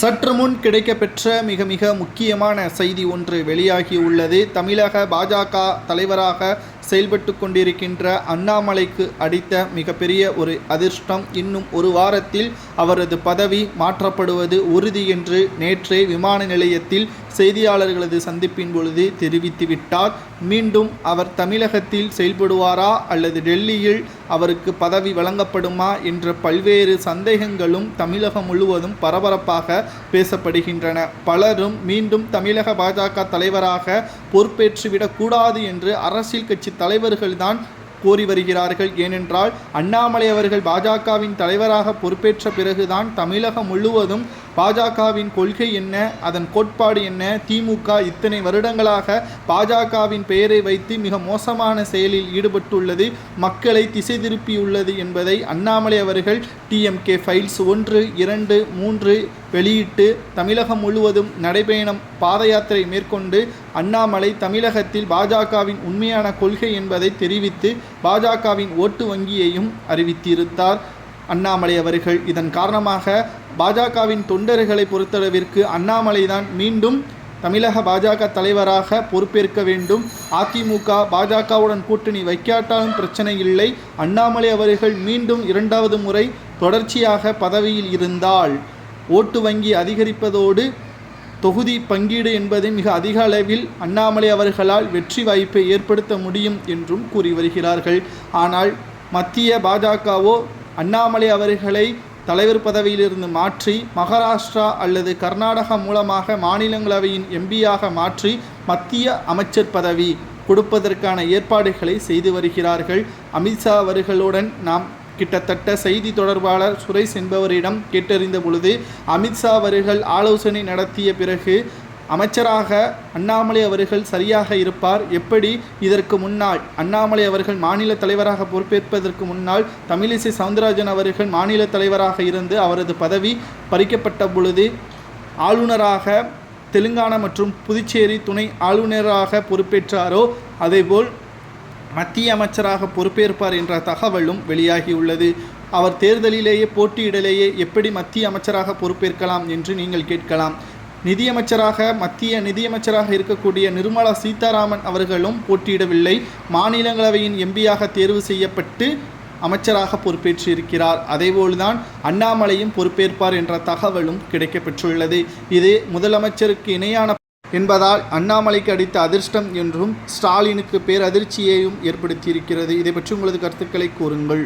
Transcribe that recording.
சற்று முன் கிடைக்கப்பெற்ற மிக மிக முக்கியமான செய்தி ஒன்று வெளியாகியுள்ளது. தமிழக பாஜக தலைவராக செயல்பட்டு கொண்டிருக்கின்ற அண்ணாமலைக்கு அடித்த மிகப்பெரிய ஒரு அதிர்ஷ்டம். இன்னும் ஒரு வாரத்தில் அவரது பதவி மாற்றப்படுவது உறுதி என்று நேற்றே விமான நிலையத்தில் செய்தியாளர்களது சந்திப்பின் பொழுது தெரிவித்துவிட்டார். மீண்டும் அவர் தமிழகத்தில் செயல்படுவாரா அல்லது டெல்லியில் அவருக்கு பதவி வழங்கப்படுமா என்ற பல்வேறு சந்தேகங்களும் தமிழகம் முழுவதும் பரபரப்பாக பேசப்படுகின்றன. பலரும் மீண்டும் தமிழக பாஜக தலைவராக பொறுப்பேற்றுவிடக்கூடாது என்று அரசியல் கட்சி தலைவர்கள்தான் கோரி வருகிறார்கள். ஏனென்றால் அண்ணாமலை அவர்கள் பாஜகவின் தலைவராக பொறுப்பேற்ற பிறகுதான் தமிழகம் முழுவதும் பாஜகவின் கொள்கை என்ன, அதன் கோட்பாடு என்ன, திமுக இத்தனை வருடங்களாக பாஜகவின் பெயரை வைத்து மிக மோசமான செயலில் ஈடுபட்டுள்ளது, மக்களை திசை திருப்பியுள்ளது என்பதை அண்ணாமலை அவர்கள் டிஎம்கே ஃபைல்ஸ் 1, 2, 3 வெளியிட்டு தமிழகம் முழுவதும் நடைபயணம் பாத யாத்திரை மேற்கொண்டு அண்ணாமலை தமிழகத்தில் பாஜகவின் உண்மையான கொள்கை என்பதை தெரிவித்து பாஜகவின் ஓட்டு வங்கியையும் அறிவித்திருந்தார் அண்ணாமலை அவர்கள். இதன் காரணமாக பாஜகவின் தொண்டர்களை பொறுத்தளவிற்கு அண்ணாமலைதான் மீண்டும் தமிழக பாஜக தலைவராக பொறுப்பேற்க வேண்டும். அதிமுக பாஜகவுடன் கூட்டணி வைக்காட்டாலும் பிரச்சனை இல்லை, அண்ணாமலை அவர்கள் மீண்டும் 2வது முறை தொடர்ச்சியாக பதவியில் இருந்தால் ஓட்டு வங்கி அதிகரிப்பதோடு தொகுதி பங்கீடு என்பது மிக அதிக அளவில் அண்ணாமலை அவர்களால் வெற்றி வாய்ப்பை ஏற்படுத்த முடியும் என்றும் கூறி வருகிறார்கள். ஆனால் மத்திய பாஜகவோ அண்ணாமலை அவர்களை தலைவர் பதவியிலிருந்து மாற்றி மகாராஷ்டிரா அல்லது கர்நாடகா மூலமாக மாநிலங்களவையின் எம்பியாக மாற்றி மத்திய அமைச்சர் பதவி கொடுப்பதற்கான ஏற்பாடுகளை செய்து வருகிறார்கள். அமித்ஷா அவர்களுடன் நாம் கிட்டத்தட்ட செய்தி தொடர்பாளர் சுரேஷ் என்பவரிடம் கேட்டறிந்த பொழுது அமித்ஷா அவர்கள் ஆலோசனை நடத்திய பிறகு அமைச்சராக அண்ணாமலை அவர்கள் சரியாக இருப்பார். எப்படி இதற்கு முன்னால் அண்ணாமலை அவர்கள் மாநில தலைவராக பொறுப்பேற்பதற்கு முன்னால் தமிழிசை சவுந்தரராஜன் அவர்கள் மாநில தலைவராக இருந்து அவரது பதவி பறிக்கப்பட்ட பொழுது ஆளுநராக தெலுங்கானா மற்றும் புதுச்சேரி துணை ஆளுநராக பொறுப்பேற்றாரோ அதேபோல் மத்திய அமைச்சராக பொறுப்பேற்பார் என்ற தகவலும் வெளியாகியுள்ளது. அவர் தேர்தலிலேயே போட்டியிடலேயே எப்படி மத்திய அமைச்சராக பொறுப்பேற்கலாம் என்று நீங்கள் கேட்கலாம். மத்திய நிதியமைச்சராக இருக்கக்கூடிய நிர்மலா சீதாராமன் அவர்களும் போட்டியிடவில்லை, மாநிலங்களவையின் எம்பியாக தேர்வு செய்யப்பட்டு அமைச்சராக பொறுப்பேற்றிருக்கிறார். அதேபோல்தான் அண்ணாமலையும் பொறுப்பேற்பார் என்ற தகவலும் கிடைக்கப்பெற்றுள்ளது. இது முதலமைச்சருக்கு இணையான என்பதால் அண்ணாமலைக்கு அடித்த அதிர்ஷ்டம் என்றும் ஸ்டாலினுக்கு பேரதிர்ச்சியையும் ஏற்படுத்தியிருக்கிறது. இதை பற்றி உங்களது கருத்துக்களை கூறுங்கள்.